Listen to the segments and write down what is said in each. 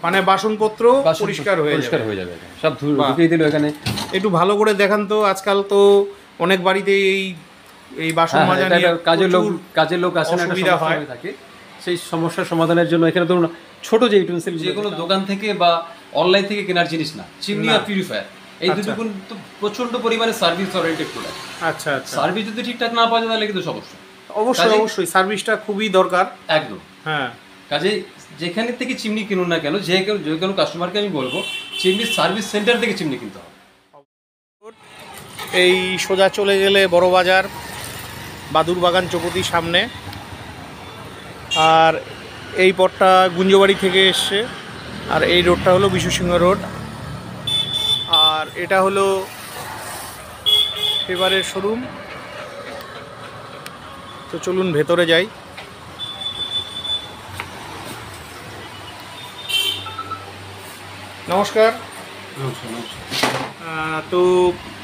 মানে বাসনপত্র পরিষ্কার হয়ে যাবে সব ঢুকিয়ে দিল এখানে। একটু ভালো করে দেখান তো। আজকাল তো অনেক বাড়িতে এই বাসন মাজা নিয়ে কাজের লোক আসে না, অসুবিধা হয় থাকে। সেই সমস্যার সমাধানের জন্য এখানে ধরুন ছোট যে ইউটেন্সিল, যে কোনো দোকান থেকে বা অনলাইন থেকে কেনার জিনিস না, চিমনি আর পিউরিফায়ার, এই দুটো কিন্তু প্রচন্ড পরিমাণে সার্ভিস ওরিয়েন্টেড প্রোডাক্ট। আচ্ছা আচ্ছা। সার্ভিস যদি ঠিকঠাক না পাওয়া যায় তাহলে কিন্তু সমস্যা। অবশ্যই সার্ভিসটা খুবই দরকার একদম। হ্যাঁ, কাজে যেখানে থেকে চিমনি কিনুন না কেন, যে কোনো কাস্টমারকে আমি বলবো চিমনি সার্ভিস সেন্টার থেকে চিমনি কিনতে হবে। এই সোজা চলে গেলে বড় বাজার, বাদুরবাগান চৌপতির সামনে, আর এই পথটা গুঞ্জবাড়ি থেকে এসছে, আর এই রোডটা হলো বিশ্বসিংহ রোড, আর এটা হলো ফেভারের শোরুম। তো চলুন ভেতরে যাই। নমস্কার। তো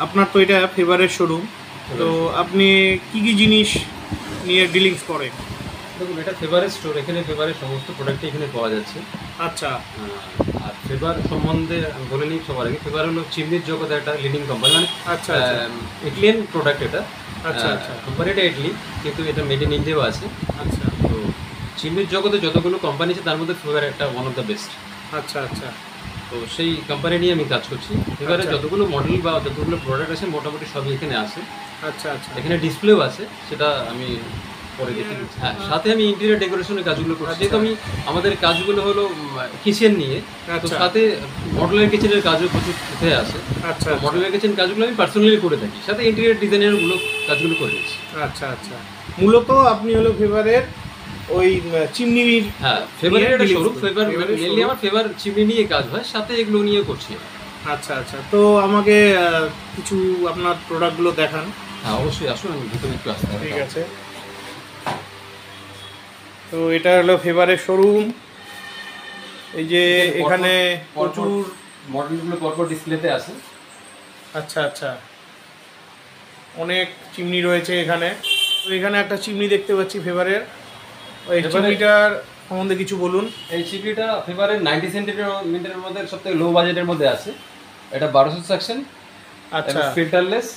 আপনার তো এটা ফেভারের শোরুম, তো আপনি কি কি জিনিস নিয়ে ডিলিংস করেন? দেখুন, এটা ফেভারের স্টোর, এখানে ফেভারের সমস্ত প্রোডাক্টই এখানে পাওয়া যাচ্ছে। আচ্ছা। আর ফেভার সম্বন্ধে আমি বলে নিই সবার আগে, ফেভার হলো চিমনির জগতে একটা লিডিং কোম্পানি, মানে আচ্ছা ইটালিয়ান প্রোডাক্ট এটা। আচ্ছা আচ্ছা। কোম্পানিটা ইটালি, কিন্তু এটা মেড ইন ইন্ডিয়াও আছে। আচ্ছা। তো চিমনির জগতে যতগুলো কোম্পানি আছে তার মধ্যে ফেভার একটা ওয়ান অফ দ্য বেস্ট। আচ্ছা আচ্ছা। তো সেই কোম্পানি নিয়ে আমি কাজ করছি। ফেভারের যতগুলো মডেল বা যতগুলো প্রোডাক্ট আছে মোটামুটি সবই এখানে আছে। আচ্ছা আচ্ছা। এখানে ডিসপ্লেও আছে, সেটা আমি পরে দেখে দিচ্ছি। হ্যাঁ, সাথে আমি ইন্টেরিয়র ডেকোরেশনের কাজগুলো করছি। যেহেতু আমি আমাদের কাজগুলো হলো কিচেন নিয়ে, তো সাথে মডেলের কিচেনের কাজও প্রচুর উঠে আসে। আচ্ছা। মডেলের কিচেন কাজগুলো আমি পার্সোনালি করে থাকি, সাথে ইন্টেরিয়র ডিজাইনের কাজগুলো করে দিচ্ছি। আচ্ছা আচ্ছা। মূলত আপনি হলো ফেভারের ওই চিমনির, হ্যাঁ, ফেভারের একটা শোরুম। ফেভার মেনলি আমার ফেভার চিমনি নিয়ে কাজ হয়, সাথে এগুলো নিয়ে করছি। আচ্ছা আচ্ছা। তো আমাকে কিছু আপনার প্রোডাক্টগুলো দেখান। হ্যাঁ অবশ্যই, আসুন, আমি ভিতরে একটু আসতে। ঠিক আছে। তো এটা হলো ফেভারের শোরুম। এই যে এখানে প্রচুর মডেলগুলো পরপর ডিসপ্লেতে আছে। আচ্ছা আচ্ছা। অনেক চিমনি রয়েছে এখানে। তো এখানে একটা চিমনি দেখতে পাচ্ছি ফেভারের। ওই চিমনিটার সম্বন্ধে কিছু বলুন। এই চিমনিটা ফেভারের 90 সেন্টিমিটারের মধ্যে সবথেকে লো বাজেটের মধ্যে আছে। এটা 1200 সেকশন। আচ্ছা। ফিল্টারলেস,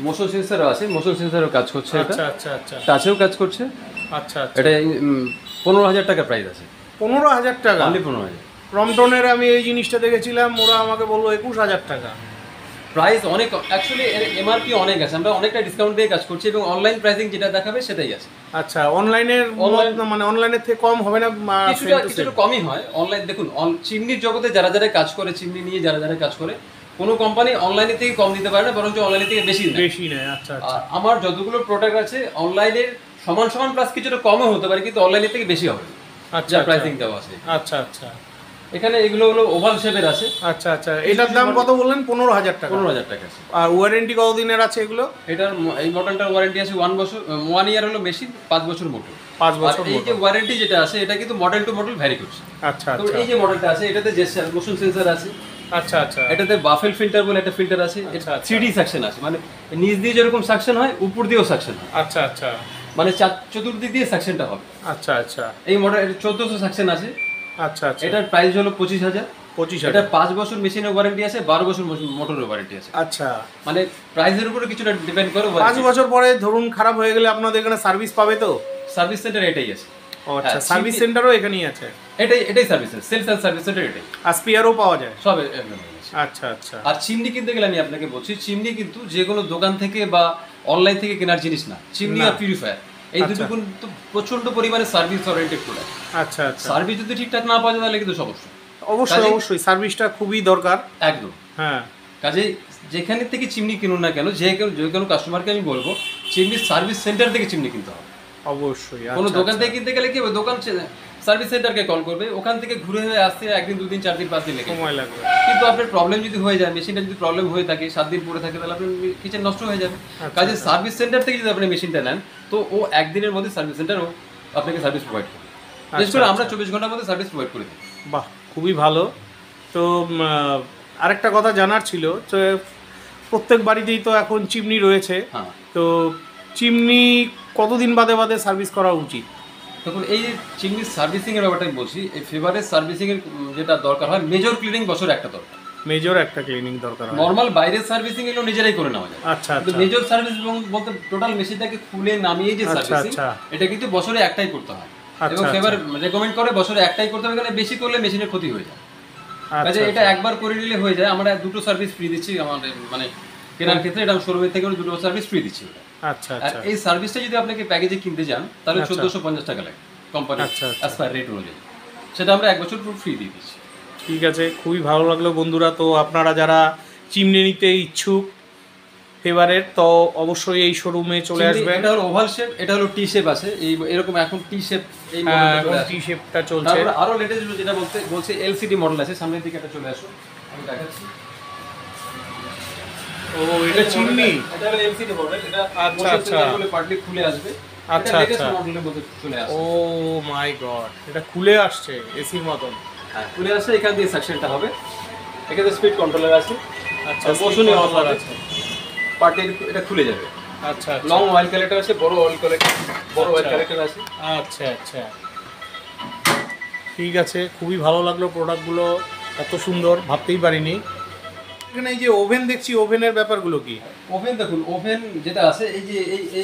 মোশন সেন্সরও আছে, মোশন সেন্সরও কাজ করছে। আচ্ছা আচ্ছা আচ্ছা। টাচেও কাজ করছে। আচ্ছা আচ্ছা। এটা 15,000 টাকা প্রাইস আছে। 15,000 টাকা? অনলি 15,000। ক্রমটনের আমি এই জিনিসটা দেখেছিলাম, ওরা আমাকে বললো 21,000 টাকা। প্রাইস অনেক, অ্যাকচুয়ালি এমআরপি অনেক আছে, আমরা অনেকটা ডিসকাউন্ট দিয়ে কাজ করছি, এবং অনলাইন প্রাইসিং যেটা দেখাবে সেটাই আছে। আচ্ছা, অনলাইনের মানে অনলাইনের থেকে কম হবে না? কিছুটা কমই হয়। অনলাইন দেখুন, চিমনির জগতে যারা যারা কাজ করে, চিমনি নিয়ে যারা যারা কাজ করে, কোনো কোম্পানি অনলাইনের থেকে কম দিতে পারে না, বরঞ্চ অনলাইনের থেকে বেশি নেয়। আচ্ছা আচ্ছা। আমার যতগুলো প্রোডাক্ট আছে অনলাইনের সমান প্লাস কিছুটা কমও হতে পারে, কিন্তু অনলাইনের থেকে বেশি হবে। আচ্ছা, প্রাইসিং দেওয়া আছে। আচ্ছা আচ্ছা। এখানে এগুলো হলো ওভাল শেপের আছে। আচ্ছা আচ্ছা। এটার দাম কত বললেন? 15,000 টাকা। 15,000 টাকা আছে। আর ওয়ারেন্টি কতদিনের আছে এগুলো? এটার এই মডেলটার ওয়ারেন্টি আছে 1 বছর, 1 ইয়ার হলো মেশিন, 5 বছর মোটর। 5 বছর। এই যে ওয়ারেন্টি যেটা আছে এটা কিন্তু মডেল টু মডেল ভ্যারি করছে। আচ্ছা তো আচ্ছা। এই যে মডেলটা আছে এটাতে যে মোশন সেন্সর আছে। আচ্ছা আচ্ছা। এটাতে বাফেল ফিল্টার বলে একটা ফিল্টার আছে। 3D সাকশন আছে, মানে নিচ দিয়ে যেরকম সাকশন হয় উপর দিয়েও সাকশন হয়। আচ্ছা আচ্ছা। মানে চতুর্দিক দিয়ে সাকশনটা হবে। আচ্ছা আচ্ছা। এই মডেল 1400 সাকশন আছে। আচ্ছা আচ্ছা। এটার প্রাইস হলো 25,000। 25,000। এটা 5 বছর মেশিনের ওয়ারেন্টি আছে, 12 বছর মোটরের ওয়ারেন্টি আছে। আচ্ছা। মানে প্রাইসের উপরে কিছুটা ডিপেন্ড করে। 5 বছর পরে ধরুন খারাপ হয়ে গেলে আপনাদের এখানে সার্ভিস পাবে তো? সার্ভিস সেন্টার এটাই আছে। আচ্ছা, সার্ভিস সেন্টারও এখানেই আছে? এটাই service center, sales and service center এটাই। আর স্পেয়ারও পাওয়া যায়? সব। আচ্ছা আচ্ছা। আর চিমনি কিনতে গেলে আমি আপনাকে বলছি, চিমনি কিন্তু যে কোনো দোকান থেকে বা অনলাইন থেকে কেনার জিনিস না, চিমনি আর পিউরিফায়ার, এই দুটো কিন্তু প্রচন্ড পরিমাণে সার্ভিস ওরিয়েন্টেড প্রোডাক্ট। আচ্ছা আচ্ছা। সার্ভিস যদি ঠিকঠাক না পাওয়া যায় তাহলে কিন্তু সমস্যা। অবশ্যই সার্ভিসটা খুবই দরকার। একদম। হ্যাঁ। কাজে যেখানে থেকে চিমনি কিনুন না কেন, যে কোনো কাস্টমারকে আমি বলবো চিমনি সার্ভিস সেন্টার থেকে চিমনি কিনতে হবে। অবশ্যই। কোনো দোকান থেকে কিনতে গেলে কি হবে, দোকান সার্ভিস সেন্টারকে কল করবে, ওখান থেকে ঘুরে হয়ে আসতে 1 দিন 2 দিন 4 দিন 5 দিন সময় লাগবে। কিন্তু আপনার প্রবলেম যদি হয়ে যায়, মেশিনটা যদি প্রবলেম হয়ে থাকে, 7 দিন পরে থাকে, তাহলে আপনার কিচেন নষ্ট হয়ে যাবে। কাজে সার্ভিস সেন্টার থেকে যদি আপনি মেশিনটা নেন, তো ও 1 দিনের মধ্যে সার্ভিস সেন্টার আপনাকে সার্ভিস প্রোভাইড করবে। বিশেষ করে আমরা 24 ঘন্টার মধ্যে সার্ভিস প্রোভাইড করে দিই। বাহ, খুবই ভালো। তো আরেকটা কথা জানার ছিল, তো প্রত্যেক বাড়িতেই তো এখন চিমনি রয়েছে। তো চিমনি কতদিন বাদে বাদে সার্ভিস করা উচিত? তখন এই চিমনির সার্ভিসিং এর ব্যাপারটা আমি বলছি, এই ফেভারের সার্ভিসিং এর যেটা দরকার হয়, মেজর ক্লিনিং বছরে একটা দরকার, মেজর একটা ক্লিনিং দরকার হয়। নরমাল বাইরের সার্ভিসিং এগুলো নিজেরাই করে নেওয়া যায়। আচ্ছা কিন্তু আচ্ছা মেজর সার্ভিস বলতে টোটাল মেশিনটাকে খুলে নামিয়ে যে আচ্ছা, সার্ভিসিং, আচ্ছা। এটা কিন্তু বছরে একটাই করতে হয়। আচ্ছা, এবং ফেভার আচ্ছা। রেকমেন্ড করে বছরে একটাই করতে হবে, কারণ বেশি করলে মেশিনের ক্ষতি হয়ে যায়। আচ্ছা, কাজে এটা একবার করে নিলে হয়ে যায়। আমরা দুটো সার্ভিস ফ্রি দিচ্ছি আমাদের মানে কেনার ক্ষেত্রে, এটা শোরুমের থেকে দুটো সার্ভিস ফ্রি দিচ্ছি ওটা। আচ্ছা আর আচ্ছা এই সার্ভিসটা যদি আপনাকে প্যাকেজে কিনতে যান তাহলে আচ্ছা। 1450 টাকা লাগে কোম্পানি আচ্ছা, আচ্ছা। অ্যাজ পার রেট অনুযায়ী, সেটা আমরা 1 বছর পুরো ফ্রি দিয়ে দিচ্ছি। ঠিক আছে, খুবই ভালো লাগলো বন্ধুরা। তো আপনারা যারা চিমনি নিতে ইচ্ছুক ফেভারের, তো অবশ্যই এই শোরুমে চলে আসবেন। এটা হলো ওভাল শেপ, এটা হলো টি শেপ আছে, এই এরকম এখন টি শেপ এই হ্যাঁ, মডেলটা এখন চলে আসে। টি শেপটা চলছে। তারপরে আরো লেটেস্ট যেটা বলছে এলসিডি মডেল আছে, সামনের দিকে এটা চলে আসো, আমি দেখাচ্ছি। ও, এটা চিমনি। এটা হলো এলসিডি মডেল, এটা আচ্ছা, আচ্ছা। বলে পার্টলি খুলে আসবে। আচ্ছা, এটা লেটেস্ট আচ্ছা। মডেলের মধ্যে চলে আসে। ও মাই গড, এটা খুলে আসছে এসির মতন। হ্যাঁ, খুলে আসে, এখান দিয়ে সাকশনটা হবে, এখানে স্পিড কন্ট্রোলার আছে। আচ্ছা, মোশনে অন controller আছে, পার্টলি এটা খুলে যাবে। আচ্ছা আচ্ছা লং অয়েল কালেক্টর আছে, বড় অয়েল কালেক্টর, বড় অয়েল আচ্ছা। কালেক্টর আছে। আচ্ছা আচ্ছা ঠিক আছে, খুবই ভালো লাগলো প্রোডাক্টগুলো, এত সুন্দর ভাবতেই পারিনি। এখানে এই যে ওভেন দেখছি, ওভেনের ব্যাপারগুলো কি? ওভেন দেখুন, ওভেন যেটা আছে এই যে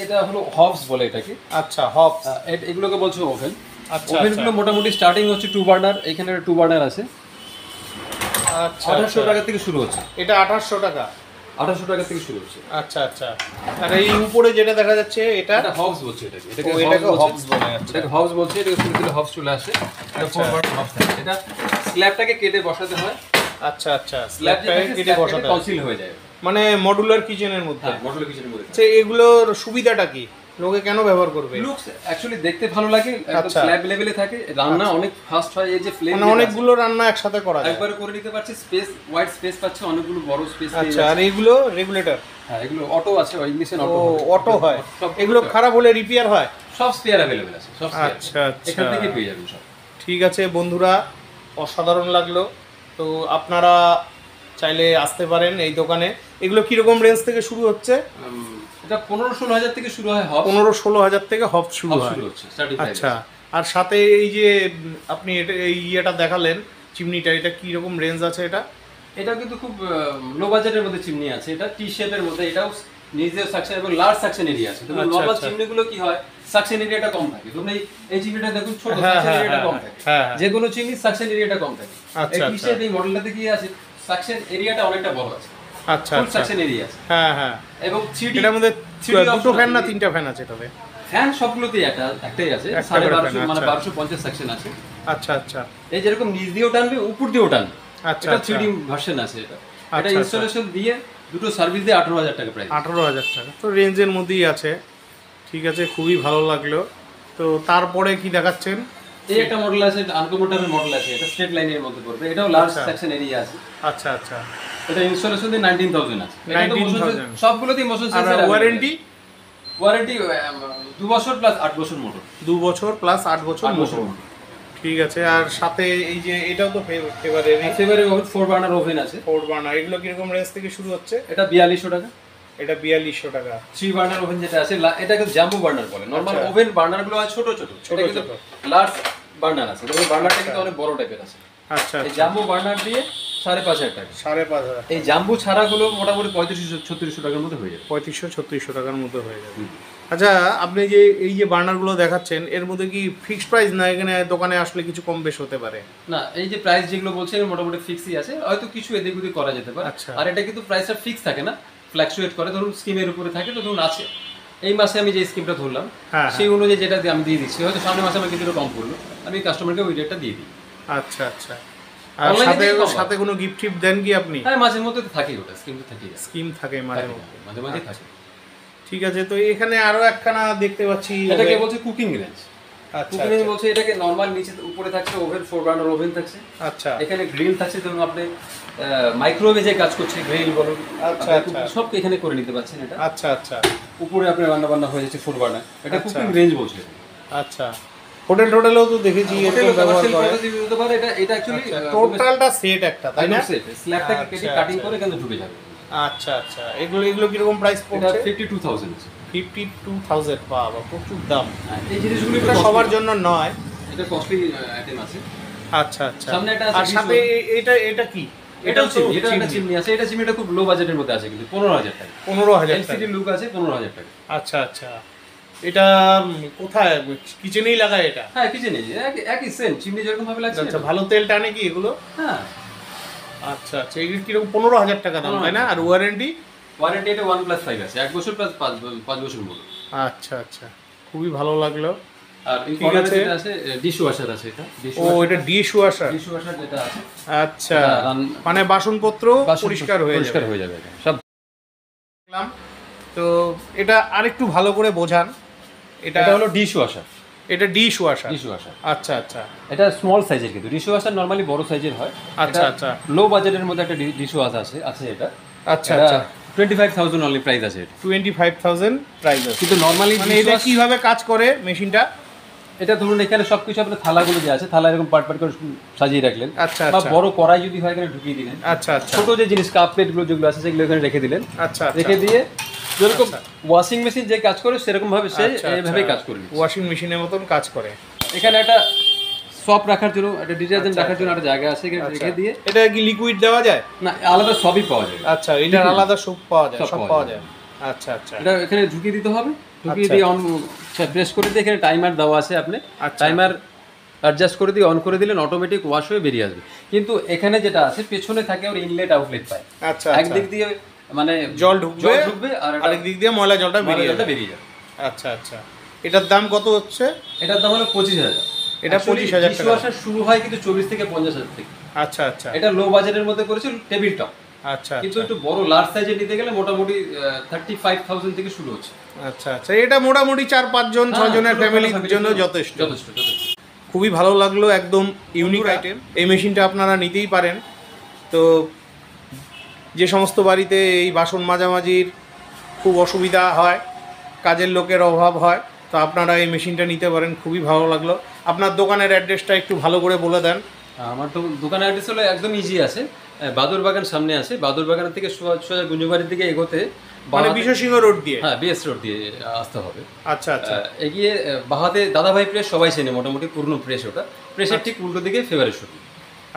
এটা হলো হবস বলে এটাকে। আচ্ছা, হবস। এগুলোকে বলছে ওভেন। আচ্ছা, ওভেনগুলো মোটামুটি স্টার্টিং হচ্ছে 2 বার্নার, এখানে 2 বার্নার আছে। আচ্ছা 1800 টাকা থেকে শুরু হচ্ছে, এটা 2800 টাকা। 1800 টাকা থেকে শুরু হচ্ছে। আচ্ছা আচ্ছা। আর এই উপরে যেটা দেখা যাচ্ছে এটা এটা হবস বলছে এটাকে, ও, এটাকে হবস বলে। আচ্ছা, এটাকে হবস বলছে, এটাকে সিম্পলি হবস চলে আসে। এটা আচ্ছা। 4 বার্নার হবস থাকে। এটা স্ল্যাবটাকে কেটে বসাতে হয়, আচ্ছা আচ্ছা। স্ল্যাবটাকে কেটে বসাতে হয়। কনসিল হয়ে যায়। মানে মডুলার কিচেনের মধ্যে। হ্যাঁ, মডুলার কিচেনের মধ্যে। আচ্ছা, এগুলোর সুবিধাটা কি, লোকে কেন ব্যবহার করবে? লুকস অ্যাকচুয়ালি দেখতে ভালো লাগে, একটা আচ্ছা। স্ল্যাব লেভেলে থাকে, রান্না অনেক ফাস্ট হয়। এই যে ফ্লেম মানে অনেকগুলো রান্না একসাথে করা যায়। একবারে করে নিতে পারছে, স্পেস ওয়াইড স্পেস পাচ্ছে, অনেকগুলো বড় স্পেস। আচ্ছা, আর এইগুলো রেগুলেটর? হ্যাঁ, এগুলো অটো আছে, ইগনিশন ও, অটো, অটো হয়। সব এগুলো খারাপ হলে রিপেয়ার হয়? সব স্পেয়ার अवेलेबल আছে, সব স্পেয়ার। আচ্ছা আচ্ছা, এখান থেকে পেয়ে যাবেন সব। ঠিক আছে বন্ধুরা, অসাধারণ লাগলো। তো আপনারা চাইলে আসতে পারেন এই দোকানে। এগুলো কিরকম রেঞ্জ থেকে শুরু হচ্ছে? এটা 15-16 হাজার থেকে শুরু হয়, হব 15-16 হাজার থেকে হব শুরু হয়। শুরু হচ্ছে স্টার্টিং। আচ্ছা, আর সাথে এই যে আপনি এটা এই ইয়েটা দেখালেন চিমনিটা, এটা কি রকম রেঞ্জ আছে এটা? এটা কিন্তু খুব লো বাজেটের মধ্যে চিমনি আছে, এটা টি শেপের মধ্যে, এটাও নিজের সাকশন এবং লার্জ সাকশন এরিয়া আছে। দেখুন আচ্ছা, নরমাল আচ্ছা। চিমনিগুলো কি হয়, সাকশন এরিয়াটা কম থাকে। ধরুন এই চিমনিটা দেখুন ছোট, হ্যাঁ, সাকশন হ্যাঁ, এরিয়াটা কম হ্যাঁ, থাকে। হ্যাঁ, হ্যাঁ। যে কোনো চিমনি সাকশন এরিয়াটা কম থাকে। আচ্ছা, এই টি আচ্ছা। শেপ এই মডেলটাতে কি আছে, সাকশন এরিয়াটা অনেকটা বড় আছে, আচ্ছা ফুল আচ্ছা, সাকশন এরিয়া আছে। হ্যাঁ হ্যাঁ। এবং 3D এটার মধ্যে 3D দুটো option ফ্যান না আছে। 3টা ফ্যান আছে তবে? ফ্যান সবগুলোতেই একটাই আছে, একটা করে 1250 fan, মানে আচ্ছা। 1250 সেকশন আছে। আচ্ছা আচ্ছা এই যেরকম নিচ দিয়েও টানবে, উপর দিয়েও টানবে। আচ্ছা, এটা আচ্ছা। 3D ভার্সন আছে এটা। এটা আচ্ছা, ইনস্টলেশন দিয়ে দুটো সার্ভিস দিয়ে 18,000 টাকা প্রাইস। 18,000 টাকা, তো রেঞ্জের মধ্যেই আছে। ঠিক আছে, খুবই ভালো লাগলো। তো তারপরে কি দেখাচ্ছেন? এই একটা মডেল আছে, আনকমোটারের মডেল আছে, এটা স্ট্রেট লাইনের মধ্যে পড়বে, এটাও লার্জ আচ্ছা। সেকশন এরিয়া আছে। আচ্ছা আচ্ছা। এটা ইনস্টলেশন দিয়ে 19,000 আছে। এটা তো 19,000 সবগুলোতেই মোশন আর সেন্সর। ওয়ারেন্টি? ওয়ারেন্টি 2 বছর প্লাস 8 বছর মোটর। 2 বছর প্লাস 8 বছর 8 বছর মোটর। মোটর। ঠিক আছে, আর সাথে এই যে এটাও তো ফেভারের ফেভারে 4 বার্নার ওভেন আছে। 4 বার্নার, এগুলো কিরকম রেঞ্জ থেকে শুরু হচ্ছে? এটা 4200 টাকা। এটা 4200 টাকা। 3 বার্নার ওভেন যেটা আছে, এটাকে জাম্বো বার্নার বলে। নরমাল আচ্ছা। ওভেন বার্নার গুলো আছে ছোট ছোট, ছোট এটা কিন্তু ছোট। লার্জ বার্নার আছে। দেখুন বার্নারটা কিন্তু অনেক বড় টাইপের আছে। আচ্ছা এই আচ্ছা, জাম্বো বার্নার দিয়ে 5,500 টাকা। 5,500। এই জাম্বো ছাড়া গুলো মোটামুটি 3500-3600 টাকার মধ্যে হয়ে যাবে। 3500-3600 টাকার মধ্যে হয়ে যাবে। আচ্ছা, আপনি যে এই যে বার্নারগুলো দেখাচ্ছেন, এর মধ্যে কি ফিক্সড প্রাইস না এখানে দোকানে আসলে কিছু কম বেশ হতে পারে? না, এই যে প্রাইস যেগুলো বলছেন মোটামুটি ফিক্সই আছে, হয়তো কিছু এদিক ওদিক করা যেতে পারে। আচ্ছা। আর এটা কিন্তু প্রাইসটা ফিক্স থাকে না, ফ্ল্যাকচুয়েট করে। ধরুন স্কিমের উপরে থাকে, তো ধরুন আছে এই মাসে আমি যে স্কিমটা ধরলাম হ্যাঁ, সেই অনুযায়ী যেটা আমি দিয়ে দিচ্ছি, হয়তো সামনের মাসে আমার কিছুটা কম পড়লো, আমি কাস্টমারকে ওই রেটটা দিয়ে দিই। আচ্ছা আচ্ছা। আর Online এ সাথে থেকে কম হয়। সাথে কোনো গিফট টিপ দেন কি আপনি? হ্যাঁ, মাঝে মধ্যে তো থাকেই, ওটা স্কিম তো থাকেই, স্কিম থাকে মাঝে মধ্যে। মাঝে মাঝে থাকে। ঠিক আছে, তো এখানে আরো একখানা দেখতে পাচ্ছি। এটাকে বলছে কুকিং রেঞ্জ। আচ্ছা কুকিং রেঞ্জ বলছে এটাকে নরমাল নিচে উপরে থাকছে ওভেন, 4 বার্নার ওভেন থাকছে। আচ্ছা এখানে গ্রিল থাকছে, ধরুন আপনি মাইক্রোওয়েভে যে কাজ করছে, গ্রিল বলুন, আচ্ছা, আপনি আচ্ছা। সব এখানে করে নিতে পারছেন। এটা আচ্ছা আচ্ছা উপরে আপনার রান্না বান্না হয়ে যাচ্ছে 4 বার্নার। এটা আচ্ছা। কুকিং রেঞ্জ বলছে। আচ্ছা, হোটেলেও তো দেখেছি এরকম ব্যবহার করে। হতে পারে, এটা অ্যাকচুয়ালি টোটালটা সেট একটা, তাই না? স্ল্যাবটাকে কেটে আচ্ছা, কাটিং আচ্ছা। করে এখানে ঢুকে যাবে। আচ্ছা আচ্ছা, এগুলো কিরকম প্রাইস এটা পড়ছে? 52,000 আছে। 52,000, বাবা প্রচুর দাম। এই জিনিসগুলো এটা সবার জন্য নয়, এটা কস্টলি আইটেম আছে। আচ্ছা আচ্ছা। সামনে একটা আছে আর সাথে এটা কি? এটাও চিমনি, এটা একটা চিমনি আছে। এটা চিমনিটা খুব লো বাজেটের মধ্যে আছে, কিন্তু 15,000 টাকা। 15,000 টাকা এলসিডি লুক আছে, 15,000 টাকা। আচ্ছা আচ্ছা। এটা কোথায়, কিচেনেই লাগায় এটা? হ্যাঁ কিচেনে একই সেম চিমনি যেরকম ভাবে লাগছে। আচ্ছা, ভালো তেল টানে কি এগুলো? হ্যাঁ। আচ্ছা আচ্ছা, এগুলো কিরকম? 15,000 টাকা দাম, তাই না? আর ওয়ারেন্টি? ওয়ারেন্টি এটা 1+5 আছে, 1 বছর প্লাস 5 বছর মতো। আচ্ছা আচ্ছা, খুবই ভালো লাগলো। আর এই কর্নারে যেটা আছে ডিশ ওয়াশার আছে, এটা এটা ডিশ ওয়াশার। ডিশ ওয়াশার যেটা আছে, আচ্ছা, মানে বাসনপত্র পরিষ্কার হয়ে যাবে এটা সব। তো এটা আরেকটু ভালো করে বোঝান। এটা হলো ডিশ ওয়াশার। এটা ডিশ ওয়াশার। ডিশ ওয়াশার, আচ্ছা আচ্ছা। এটা স্মল সাইজের, কিন্তু ডিশ ওয়াশার নরমালি বড় সাইজের হয়। আচ্ছা আচ্ছা। লো বাজেটের মধ্যে একটা ডিশ ওয়াশার আছে এটা। আচ্ছা আচ্ছা। 25,000 অনলি প্রাইস আছে এটা। 25,000 প্রাইস আছে। কিন্তু নরমালি মানে এটা কিভাবে কাজ করে মেশিনটা? এটা ধরুন এখানে সবকিছু আপনার থালাগুলো যে আছে, থালা এরকম পার্ট করে সাজিয়ে রাখলেন। আচ্ছা বা আচ্ছা। বড় কড়াই যদি হয় এখানে ঢুকিয়ে দিলেন। আচ্ছা আচ্ছা। ছোট যে জিনিস কাপ প্লেটগুলো যেগুলো আছে সেগুলো এখানে রেখে দিলেন। আচ্ছা আচ্ছা। রেখে দিয়ে যেরকম ওয়াশিং মেশিন যে কাজ করে সেরকম ভাবে সে এইভাবেই কাজ করবে। ওয়াশিং মেশিনের মতন কাজ করে। এখানে একটা সপ রাখার জন্য, একটা ডিটারজেন্ট রাখার জন্য একটা জায়গা আছে, এখানে রেখে দিয়ে। এটা কি লিকুইড দেওয়া যায়? না, আলাদা সবই পাওয়া যায়। আচ্ছা, এটা আলাদা সব পাওয়া যায়, সব পাওয়া যায়। আচ্ছা আচ্ছা। এটা এখানে ঢুকিয়ে দিতে হবে, ঢুকিয়ে দিয়ে অন প্রেস করে দিয়ে এখানে টাইমার দেওয়া আছে, আপনি টাইমার অ্যাডজাস্ট করে দিয়ে অন করে দিলেন, অটোমেটিক ওয়াশ হয়ে বেরিয়ে আসবে। কিন্তু এখানে যেটা আছে পেছনে থাকে ওর ইনলেট আউটলেট পায়। আচ্ছা, একদিক দিয়ে মানে জল ঢুকবে আর আরেক দিক দিয়ে ময়লা জলটা বেরিয়ে যাবে। আচ্ছা আচ্ছা। এটার দাম কত হচ্ছে? এটার দাম হলো 25,000। এটা 25,000 টাকা। ডিশওয়াশার শুরু হয় কিন্তু 40 থেকে 50,000 থেকে। আচ্ছা আচ্ছা। এটা লো বাজেটের মধ্যে করেছিল, টেবিল টপ। আচ্ছা, কিন্তু একটু বড় লার্জ সাইজের নিতে গেলে মোটামুটি 35,000 থেকে শুরু হচ্ছে। আচ্ছা আচ্ছা। এটা মোটামুটি 4-5 জন 6 জনের ফ্যামিলির জন্য যথেষ্ট। যথেষ্ট। খুবই ভালো লাগলো, একদম ইউনিক আইটেম। এই মেশিনটা আপনারা নিতেই পারেন। তো যে সমস্ত বাড়িতে এই বাসন মাজামাজির খুব অসুবিধা হয়, কাজের লোকের অভাব হয়, তো আপনারা এই মেশিনটা নিতে পারেন। খুবই ভালো লাগলো। আপনার দোকানের অ্যাড্রেসটা একটু ভালো করে বলে দেন। আমার তো দোকানের অ্যাড্রেস হলো একদম ইজি আছে, বাদুর বাগান সামনে আছে। বাদুর বাগান থেকে সোজা গুঞ্জবাড়ির দিকে এগোতে, মানে বিশ্বসিংহ রোড দিয়ে? হ্যাঁ, বিএস রোড দিয়ে আসতে হবে। আচ্ছা আচ্ছা। এগিয়ে বাহাতে দাদাভাই প্রেস সবাই চেনে মোটামুটি, পুরনো প্রেস ওটা। প্রেসের ঠিক উল্টো দিকে ফেভারের শোরুম।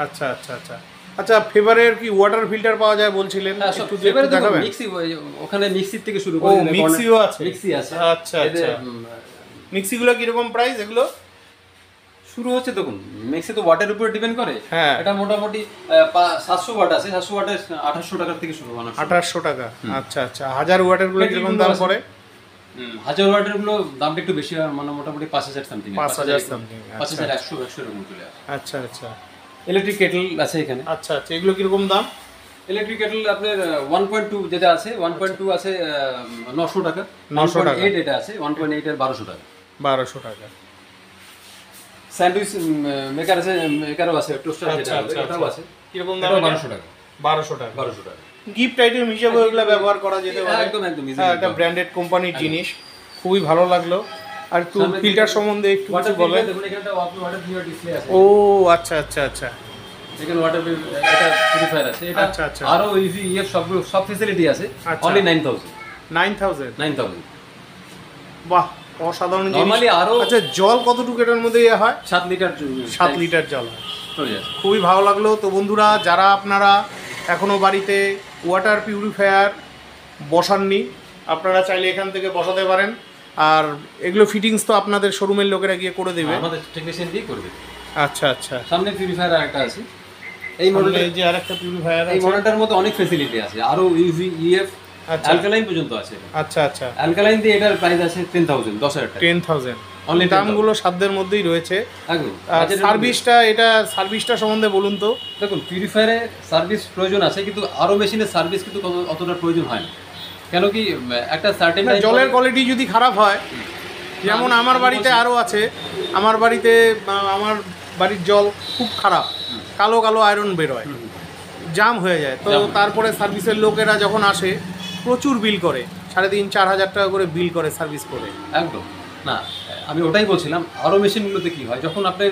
আচ্ছা আচ্ছা আচ্ছা। আচ্ছা, ফেভারের কি ওয়াটার ফিল্টার পাওয়া যায় বলছিলেন? একটু দেখাবেন। মিক্সি, ওখানে মিক্সির থেকে শুরু করে মিক্সিও আছে? মিক্সি আছে। আচ্ছা আচ্ছা। মিক্সিগুলো কিরকম প্রাইস এগুলো? শুরু হচ্ছে দেখুন, মিক্সি তো ওয়াটের উপর ডিপেন্ড করে। হ্যাঁ, এটা মোটামুটি 700 ওয়াট আছে, 700 ওয়াটের 2800 টাকা থেকে শুরু। 2800 টাকা। আচ্ছা আচ্ছা। 1000 ওয়াটের গুলো কিরকম দাম পড়ে? 1000 ওয়াটের গুলো দামটা একটু বেশি হয়, মানে মোটামুটি 5000 সামথিং। 5000 সামথিং। 5100 এরকম চলে আসে। আচ্ছা আচ্ছা। ইলেকট্রিক কেটল আছে এখানে। আচ্ছা আচ্ছা। এগুলো কিরকম দাম? ইলেকট্রিক কেটল আপনার 1.2 যেটা আছে, 1.2 আছে 900 টাকা। 900 টাকা। 1.8 এটা আছে, 1.8 এর 1200 টাকা। 1200 টাকা। স্যান্ডউইচ মেকার আছে, মেকারও আছে, টোস্টার যেটা আছে এটাও আছে। কিরকম দাম? 1200 টাকা। 1200 টাকা। 1200 টাকা। গিফট আইটেম হিসেবে এগুলো ব্যবহার করা যেতে পারে। একদম একদম ইজি। হ্যাঁ, এটা ব্র্যান্ডেড কোম্পানির জিনিস। খুবই ভালো লাগলো। আর একটু ফিল্টার সম্বন্ধে একটু কিছু বলেন। দেখুন এখানে একটা ওয়াটার ফিল্টার ডিসপ্লে আছে। ও আচ্ছা আচ্ছা আচ্ছা। এখানে ওয়াটার এটা পিউরিফায়ার আছে। এটা আচ্ছা আচ্ছা। আরো ইজি সবগুলো সব ফ্যাসিলিটি আছে। অনলি 9000। 9000। বাহ, অসাধারণ জিনিস। নরমালি আরো। আচ্ছা, জল কতটুকু এটার মধ্যে হয়? 7 লিটার। 7 লিটার জল। চলে যাচ্ছে। খুবই ভালো লাগলো। তো বন্ধুরা, যারা আপনারা এখনো বাড়িতে ওয়াটার পিউরিফায়ার বসাননি, আপনারা চাইলে এখান থেকে বসাতে পারেন। আর এগুলো ফিটিংস তো আপনাদের শোরুমের লোকেরা গিয়ে করে দেবে? আমাদের টেকনিশিয়ান দিয়ে করবে। আচ্ছা আচ্ছা। সামনে পিউরিফায়ার আরেকটা আছে। এই মডেলে যে আরেকটা পিউরিফায়ার আছে, এই মডেলটার মধ্যে অনেক ফ্যাসিলিটি আছে, আরো ইউভি ইএফ অ্যালকালাইন পর্যন্ত আছে। আচ্ছা আচ্ছা। অ্যালকালাইন দিয়ে এটার প্রাইস আছে 10,000 টাকা। 10,000 অনলি। দামগুলো সাধ্যের মধ্যেই রয়েছে। একদম। সার্ভিসটা সম্বন্ধে বলুন তো। দেখুন, পিউরিফায়ারে সার্ভিস প্রয়োজন আছে, কিন্তু আরো মেশিনের সার্ভিস কিন্তু অতটা প্রয়োজন হয় না। কেন কি, একটা সার্টেন জলের কোয়ালিটি যদি খারাপ হয়, যেমন আমার বাড়িতে আরও আছে, আমার বাড়ির জল খুব খারাপ, কালো কালো আয়রন বেরোয়, জাম হয়ে যায়। তো তারপরে সার্ভিসের লোকেরা যখন আসে প্রচুর বিল করে, 3,500-4,000 টাকা করে বিল করে সার্ভিস করে। একদম না, আমি ওটাই বলছিলাম। আরও মেশিনগুলোতে কি হয়, যখন আপনার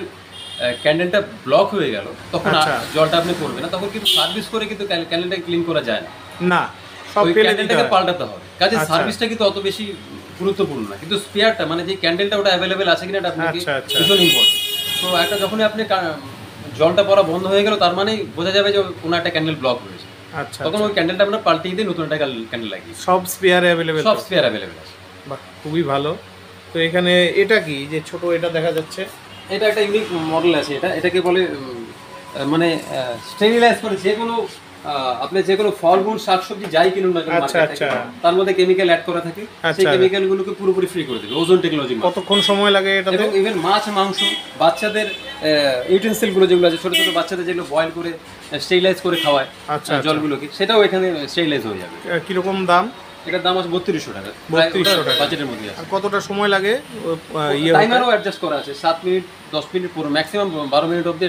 ক্যান্ডেলটা ব্লক হয়ে গেল তখন জলটা আপনি পড়বে না, তখন কিন্তু সার্ভিস করে কিন্তু ক্যান্ডেলটা ক্লিন করা যায় না। না, সব ক্যান্ডেলটাকে পাল্টাতে হবে। কাজে সার্ভিসটা কিন্তু অত বেশি গুরুত্বপূর্ণ না, কিন্তু স্পেয়ারটা মানে যে ক্যান্ডেলটা ওটা অ্যাভেলেবেল আছে কিনা এটা আপনাকে ভীষণ ইম্পর্টেন্ট। তো একটা যখনই আপনি জলটা পড়া বন্ধ হয়ে গেল তার মানেই বোঝা যাবে যে কোনো একটা ক্যান্ডেল ব্লক হয়েছে। আচ্ছা, তখন ওই ক্যান্ডেলটা আপনার পাল্টিয়ে দিয়ে নতুন একটা ক্যান্ডেল লাগিয়ে সব স্পেয়ার অ্যাভেলেবেল, সব স্পেয়ার অ্যাভেলেবেল আছে। বাহ, খুবই ভালো। তো এখানে এটা কি যে ছোট এটা দেখা যাচ্ছে, এটা একটা ইউনিক মডেল আছে, এটাকে বলে মানে স্টেরিলাইজ করে যে কোনো আপনি যে কোনো ফলমূল শাকসবজি যাই কিনুন না কেন মার্কেট থেকে, তার মধ্যে কেমিক্যাল অ্যাড করা থাকে, সেই কেমিক্যালগুলোকে পুরোপুরি ফ্রি করে দেবে ওজোন টেকনোলজি। কতক্ষণ সময় লাগে এটাতে? এবং ইভেন মাছ মাংস বাচ্চাদের ইউটেন্সিলগুলো যেগুলো আছে ছোট ছোট বাচ্চাদের যেগুলো বয়েল করে স্টেরিলাইজ করে খাওয়ায় জলগুলোকে, সেটাও এখানে স্টেরিলাইজ হয়ে যাবে। কিরকম দাম? এটার দাম আছে 3200 টাকা, 3200 টাকা বাজেটের মধ্যে আছে। আর কতটা সময় লাগে? টাইমারও অ্যাডজাস্ট করা আছে, 7 মিনিট 10 মিনিট পুরো ম্যাক্সিমাম 12 মিনিট অবধি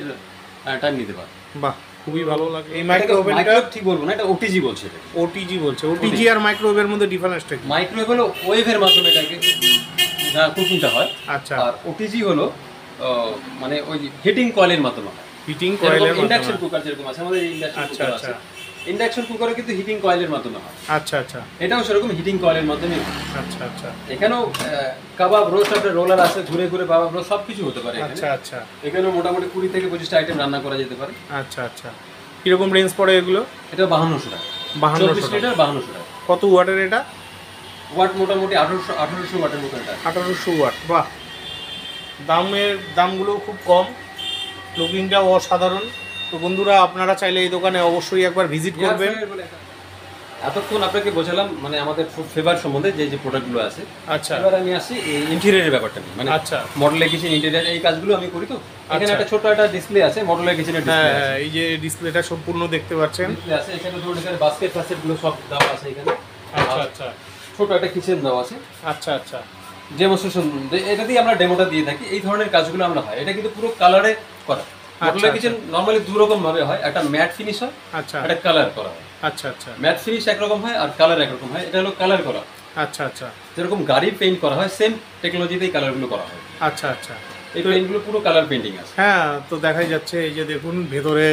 টাইম নিতে পারে। বাহ, খুবই ভালো লাগে। এই মাইক্রোওভেনটা ঠিক বলবো না, এটা ওটিজি বলছে। এটা ওটিজি বলছে। ওটিজি আর মাইক্রোওয়েভের মধ্যে ডিফারেন্সটা কি? মাইক্রোওয়েভ হলো ওয়েভের মাধ্যমে এটাকে কুকিংটা হয়। আচ্ছা। আর ওটিজি হলো মানে ওই হিটিং কয়েলের মাধ্যমে হয়। হিটিং কয়েলের মাধ্যমে। ইন্ডাকশন কুকার যেরকম আছে আমাদের ইন্ডাকশন কুকার আছে, ইন্ডাকশন কুকারে কিন্তু হিটিং কয়েলের মাধ্যমে হয়। আচ্ছা আচ্ছা। এটাও সেরকম হিটিং কয়েলের মাধ্যমে হয়। আচ্ছা আচ্ছা। এখানেও কাবাব রোস্ট আপনার রোলার আছে, ঘুরে ঘুরে কাবাব রোস্ট সবকিছু হতে পারে। আচ্ছা আচ্ছা। এখানেও মোটামুটি 20 থেকে 25টা আইটেম রান্না করা যেতে পারে। আচ্ছা আচ্ছা। কিরকম রেঞ্জ পড়ে এগুলো? এটা 5200 টাকা। 5200 লিটার 5200 টাকা। কত ওয়াটের এটা? ওয়াট মোটামুটি 1800 ওয়াটের মতো এটা। 1800 ওয়াট। বাহ, দামগুলো খুব কম, লুকিংটাও অসাধারণ। তো বন্ধুরা, আপনারা চাইলে এই দোকানে অবশ্যই একবার ভিজিট করবেন। এতক্ষণ আপনাকে বোঝালাম মানে আমাদের ফেভার সম্বন্ধে যে যে প্রোডাক্টগুলো আছে। আচ্ছা, এবার আমি আসি ইন্টেরিয়রের ব্যাপারটা নিয়ে। মানে আচ্ছা, মডেলের কিচেন ইন্টেরিয়র এই কাজগুলো আমি করি। তো এখানে একটা ছোট একটা ডিসপ্লে আছে, মডেলের কিচেনের ডিসপ্লে আছে। এই যে ডিসপ্লেটা সম্পূর্ণ দেখতে পাচ্ছেন, ডিসপ্লে আছে। এখানে ধরুন এখানে বাস্কেট ফাস্কেটগুলো সব দেওয়া আছে এখানে। আচ্ছা আচ্ছা। ছোট একটা কিচেন দেওয়া আছে। আচ্ছা আচ্ছা। ডেমনস্ট্রেশন এটা দিয়ে আমরা ডেমোটা দিয়ে থাকি। এই ধরনের কাজগুলো আমরা হয়। এটা কিন্তু পুরো কালারে করা। মডেলের কিচেন নরমালি দুই রকম ভাবে হয়, একটা ম্যাট ফিনিশ হয়, আচ্ছা, একটা কালার করা হয়। আচ্ছা আচ্ছা। ম্যাট ফিনিশ একরকম হয় আর কালার একরকম হয়। এটা হলো কালার করা। আচ্ছা আচ্ছা। যেরকম গাড়ি পেইন্ট করা হয় সেম টেকনোলজিতেই কালারগুলো করা হয়। আচ্ছা আচ্ছা। এই পেইন্টগুলো পুরো কালার পেইন্টিং আছে। হ্যাঁ, তো দেখাই যাচ্ছে এই যে দেখুন ভেতরে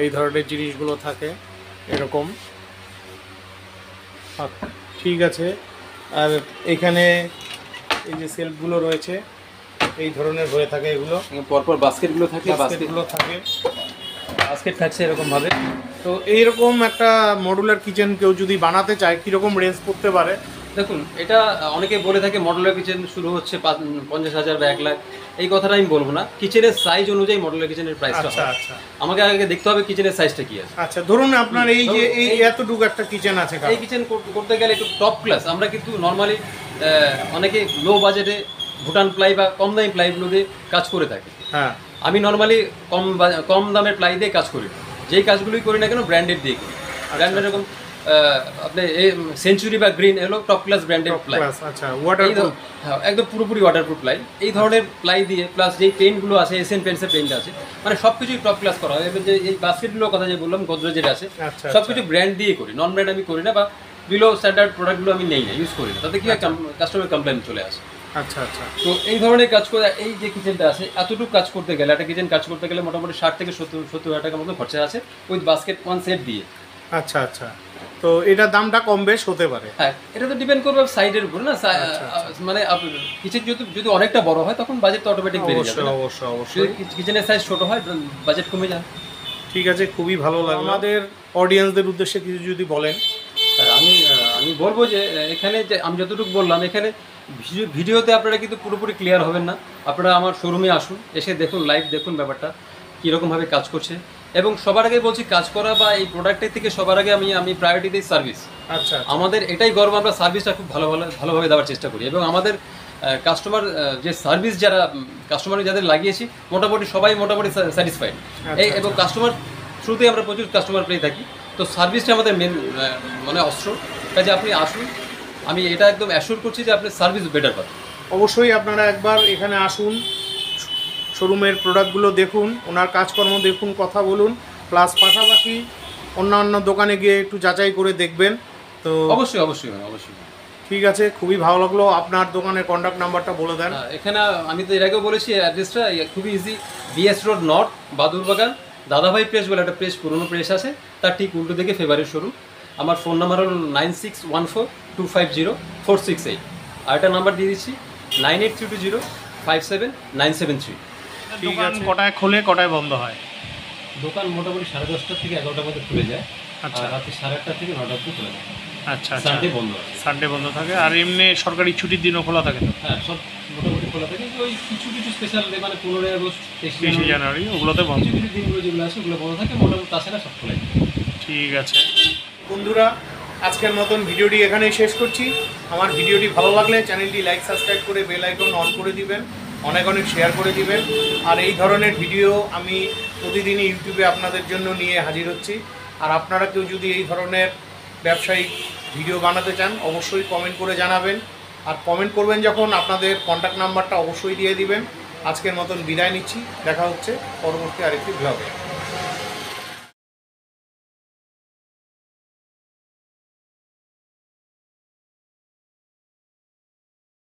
এই ধরনের জিনিসগুলো থাকে এরকম। ঠিক আছে। আর এখানে এই যে সেলফগুলো রয়েছে এই ধরনের হয়ে থাকে, এগুলো পরপর বাস্কেটগুলো থাকে, বাস্কেট থাকছে এরকম ভাবে। তো এইরকম একটা মডুলার কিচেন কেউ যদি বানাতে চায় কীরকম রেঞ্জ পড়তে পারে? দেখুন, এটা অনেকে বলে থাকে মডুলার কিচেন শুরু হচ্ছে 50,000 বা 1 লাখ। এই কথাটা আমি বলবো না। কিচেনের সাইজ অনুযায়ী মডুলার কিচেনের প্রাইসটা হয়। আচ্ছা। আমাকে আগে দেখতে হবে কিচেনের সাইজটা কি আছে। আচ্ছা, ধরুন আপনার এই যে এই এতটুকু একটা কিচেন আছে, এই কিচেন করতে গেলে একটু টপ ক্লাস। আমরা কিন্তু নর্মালি অনেকে লো বাজেটে ভুটান প্লাই বা কম দামি প্লাইগুলো দিয়ে কাজ করে থাকি। হ্যাঁ, আমি নর্মালি কম দামের প্লাই দিয়ে কাজ করি। যেই কাজগুলোই করি না কেন ব্র্যান্ডেড দিয়ে করি। ব্র্যান্ড এরকম আপনি সেঞ্চুরি বা গ্রিন এগুলো টপ ক্লাস ব্র্যান্ডেড প্লাই। আচ্ছা, ওয়াটারপ্রুফ। হ্যাঁ, একদম পুরোপুরি ওয়াটারপ্রুফ প্লাই। এই ধরনের প্লাই দিয়ে প্লাস যেই পেইন্টগুলো আছে, এশিয়ান পেইন্টসের পেইন্ট আছে, মানে সব কিছুই টপ ক্লাস করা হয়। এবার যে এই বাস্কেটগুলোর কথা যে বললাম গোদরেজের আছে, সব কিছু ব্র্যান্ড দিয়ে করি। নন ব্র্যান্ড আমি করি না, বা বিলো স্ট্যান্ডার্ড প্রোডাক্টগুলো আমি নেই না, ইউজ করি না। তাতে কি হয়, কাস্টমার কমপ্লেন চলে আসে। আচ্ছা আচ্ছা। তো এই ধরনের কাজ করে এই যে কিচেনটা আছে, এতটুকু কাজ করতে গেলে একটা কিচেন কাজ করতে গেলে মোটামুটি 60 থেকে 70,000 টাকার মতো খরচা আছে উইথ বাস্কেট ওয়ান সেট দিয়ে। আচ্ছা আচ্ছা। তো এটার দামটা কম বেশ হতে পারে। হ্যাঁ, এটা তো ডিপেন্ড করবে সাইডের উপর না। মানে কিচেন যদি অনেকটা বড় হয় তখন বাজেট তো অটোমেটিক বেড়ে যাবে। অবশ্যই। কিচেনের সাইজ ছোট হয় বাজেট কমে যায়। ঠিক আছে, খুবই ভালো লাগলো। আমাদের অডিয়েন্সদের উদ্দেশ্যে কিছু যদি বলেন। আমি বলবো যে এখানে যে আমি যতটুকু বললাম, এখানে ভিডিওতে আপনারা কিন্তু পুরোপুরি ক্লিয়ার হবেন না। আপনারা আমার শোরুমে আসুন, এসে দেখুন, লাইভ দেখুন ব্যাপারটা কীরকমভাবে কাজ করছে। এবং সবার আগে বলছি, কাজ করা বা এই প্রোডাক্টের থেকে সবার আগে আমি প্রায়োরিটি দিই সার্ভিস। আচ্ছা, আমাদের এটাই গর্ব, আমরা সার্ভিসটা খুব ভালোভাবে দেওয়ার চেষ্টা করি। এবং আমাদের কাস্টমার যে সার্ভিস কাস্টমার যাদের লাগিয়েছি সবাই মোটামুটি স্যাটিসফাইড। এবং কাস্টমার থ্রুতেই আমরা প্রচুর কাস্টমার পেয়ে থাকি। তো সার্ভিসটা আমাদের মেন মানে অস্ত্র। কাজে আপনি আসুন, আমি এটা একদম অ্যাসিওর করছি যে আপনি সার্ভিস বেটার পাবেন। অবশ্যই আপনারা একবার এখানে আসুন, শোরুমের প্রোডাক্টগুলো দেখুন, ওনার কাজকর্ম দেখুন, কথা বলুন, প্লাস পাশাপাশি অন্যান্য দোকানে গিয়ে একটু যাচাই করে দেখবেন। তো অবশ্যই। ঠিক আছে, খুবই ভালো লাগলো। আপনার দোকানের কন্ট্যাক্ট নাম্বারটা বলে দেন। এখানে আমি তো এর আগেও বলেছি, অ্যাড্রেসটা খুবই ইজি। BS রোড নর্থ, বাদুরবাগান, দাদাভাই প্রেস বলে একটা প্রেস, পুরোনো প্রেস আছে, তার ঠিক উল্টো দিকে ফেভারের শোরুম। আমার ফোন নাম্বার হল 9614250468। আর একটা নাম্বার দিয়ে দিচ্ছি 9832057973। ঠিক আছে। কটায় খোলে কটায় বন্ধ হয়? দোকান মোটামুটি 10:30 থেকে 11টার মধ্যে খুলে যায়। আচ্ছা। আর রাতে 8:30 থেকে 9টা অবধি খোলা যায়। আচ্ছা আচ্ছা। সানডে বন্ধ আছে। সানডে বন্ধ থাকে, আর এমনি সরকারি ছুটির দিনও খোলা থাকে তো? হ্যাঁ, সব মোটামুটি খোলা থাকে। ওই কিছু কিছু স্পেশাল ডে মানে 15ই আগস্ট, 23 জানুয়ারি ওগুলোতে বন্ধ। কিছু কিছু দিনগুলো যেগুলো আছে ওগুলো বন্ধ থাকে, মোটামুটি তাছাড়া সব খোলা থাকে। ঠিক আছে বন্ধুরা, আজকের মতন ভিডিওটি এখানেই শেষ করছি। আমার ভিডিওটি ভালো লাগলে চ্যানেলটি লাইক সাবস্ক্রাইব করে বেল আইকন অন করে দিবেন, অনেক অনেক শেয়ার করে দিবেন। আর এই ধরনের ভিডিও আমি প্রতিদিনই ইউটিউবে আপনাদের জন্য নিয়ে হাজির হচ্ছি। আর আপনারা কেউ যদি এই ধরনের ব্যবসায়িক ভিডিও বানাতে চান অবশ্যই কমেন্ট করে জানাবেন। আর কমেন্ট করবেন যখন আপনাদের কন্ট্যাক্ট নাম্বারটা অবশ্যই দিয়ে দিবেন। আজকের মতন বিদায় নিচ্ছি, দেখা হচ্ছে পরবর্তী আরেকটি ব্লগে।